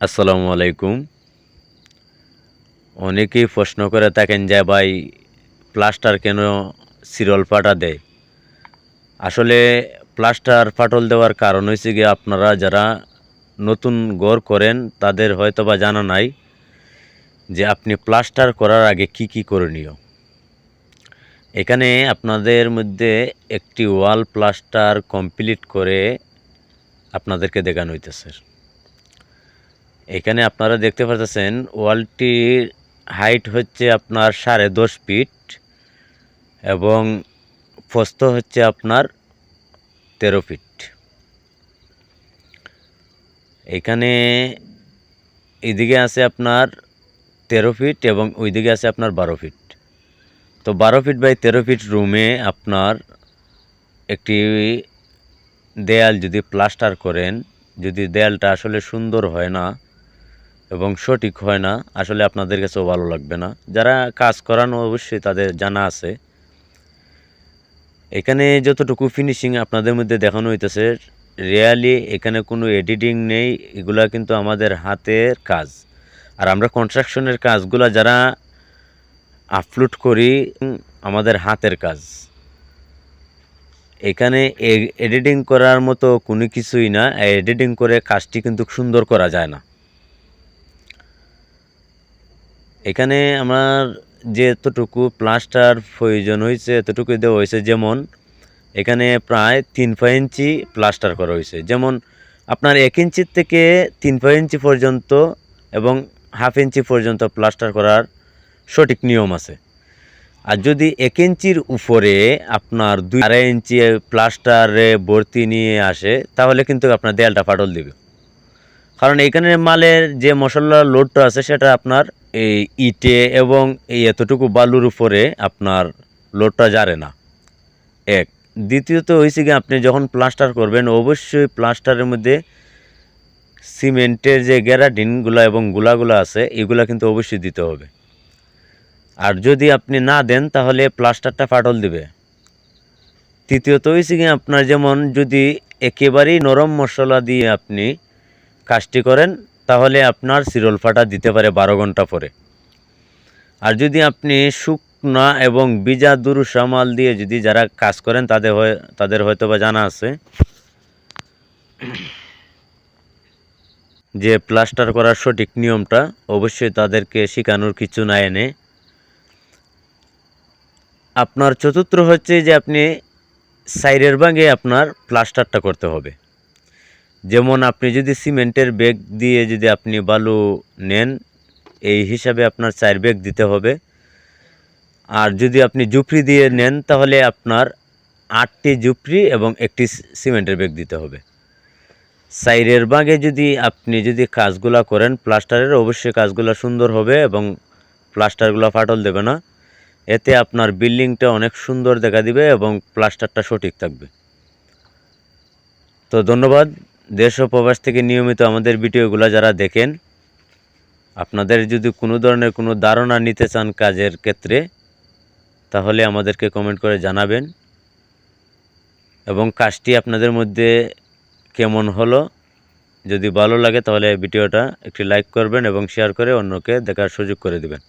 আসসালামু আলাইকুম। অনেকেই প্রশ্ন করে থাকেন যে ভাই প্লাস্টার কেন চিরল ফাটা দেয়? আসলে প্লাস্টার ফাটল দেওয়ার কারণ হইছে গিয়ে আপনারা যারা নতুন ঘর করেন তাদের হয়তোবা জানা নাই যে আপনি প্লাস্টার করার আগে কি করণীয়। এখানে আপনাদের মধ্যে একটি ওয়াল প্লাস্টার কমপ্লিট করে আপনাদেরকে দেখানো হইতেছে। এখানে আপনারা দেখতে পাচ্ছেন ওয়ালটির হাইট হচ্ছে আপনার 10.5 ফিট এবং প্রস্থ হচ্ছে আপনার 13 ফিট। এখানে এইদিকে আছে আপনার 13 ফিট এবং ওইদিকে আছে আপনার 12 ফিট। তো 12 ফিট বাই 13 ফিট রুমে আপনার একটি দেয়াল যদি প্লাস্টার করেন, যদি দেয়ালটা আসলে সুন্দর হয় না এবং সঠিক হয় না, আসলে আপনাদের কাছেও ভালো লাগবে না। যারা কাজ করানো অবশ্যই তাদের জানা আছে। এখানে যতটুকু ফিনিশিং আপনাদের মধ্যে দেখানো হইতেছে, রিয়ালি এখানে কোনো এডিটিং নেই। এগুলা কিন্তু আমাদের হাতের কাজ। আর আমরা কনস্ট্রাকশনের কাজগুলা যারা আপলোড করি আমাদের হাতের কাজ। এখানে এডিটিং করার মতো কোনো কিছুই না। এডিটিং করে কাজটি কিন্তু সুন্দর করা যায় না। এখানে আমার যে এতটুকু প্লাস্টার প্রয়োজন হয়েছে এতটুকু দেওয়া হয়েছে। যেমন এখানে প্রায় 3 ইঞ্চি প্লাস্টার করা হয়েছে। যেমন আপনার 1 ইঞ্চির থেকে 3 ইঞ্চি পর্যন্ত এবং 1/2 ইঞ্চি পর্যন্ত প্লাস্টার করার সঠিক নিয়ম আছে। আর যদি 1 ইঞ্চির উপরে আপনার 2.5 ইঞ্চি প্লাস্টারে ভর্তি নিয়ে আসে তাহলে কিন্তু আপনার দেয়ালটা ফাটল দিবে। কারণ এখানে মালের যে মশলার লোডটা আছে সেটা আপনার এই ইটে এবং এই এতটুকু বালুর উপরে আপনার লোডটা যাবে না। এক দ্বিতীয়ত হয়েছে কি, আপনি যখন প্লাস্টার করবেন অবশ্যই প্লাস্টারের মধ্যে সিমেন্টের যে গ্যারাডিনগুলো এবং গুলাগুলো আছে এগুলা কিন্তু অবশ্যই দিতে হবে। আর যদি আপনি না দেন তাহলে প্লাস্টারটা ফাটল দিবে। তৃতীয়ত হয়েছে কি, আপনার যেমন যদি একেবারেই নরম মশলা দিয়ে আপনি কাজটি করেন তাহলে আপনার চিরল ফাটা দিতে পারে 12 ঘন্টা পরে। আর যদি আপনি শুকনা এবং ভিজা দুরুসা মাল দিয়ে যদি যারা কাজ করেন তাদের হয়তো বা জানা আছে যে প্লাস্টার করার সঠিক নিয়মটা। অবশ্যই তাদেরকে শেখানোর কিছু না এনে আপনার চতুর্থ হচ্ছে যে আপনি সাইডের ভাগে আপনার প্লাস্টারটা করতে হবে। যেমন আপনি যদি সিমেন্টের ব্যাগ দিয়ে যদি আপনি বালু নেন এই হিসাবে আপনার 4 ব্যাগ দিতে হবে। আর যদি আপনি জুপরি দিয়ে নেন তাহলে আপনার 8টি জুপরি এবং একটি সিমেন্টের ব্যাগ দিতে হবে। সাইডের ভাগে যদি আপনি কাজগুলা করেন প্লাস্টারের, অবশ্যই কাজগুলা সুন্দর হবে এবং প্লাস্টারগুলো ফাটল দেবে না। এতে আপনার বিল্ডিংটা অনেক সুন্দর দেখা দিবে এবং প্লাস্টারটা সঠিক থাকবে। তো ধন্যবাদ। দেশ ও প্রবাস থেকে নিয়মিত আমাদের ভিডিওগুলো যারা দেখেন, আপনাদের যদি কোনো ধরনের কোনো ধারণা নিতে চান কাজের ক্ষেত্রে তাহলে আমাদেরকে কমেন্ট করে জানাবেন এবং কাজটি আপনাদের মধ্যে কেমন হলো যদি ভালো লাগে তাহলে ভিডিওটা একটি লাইক করবেন এবং শেয়ার করে অন্যকে দেখার সুযোগ করে দিবেন।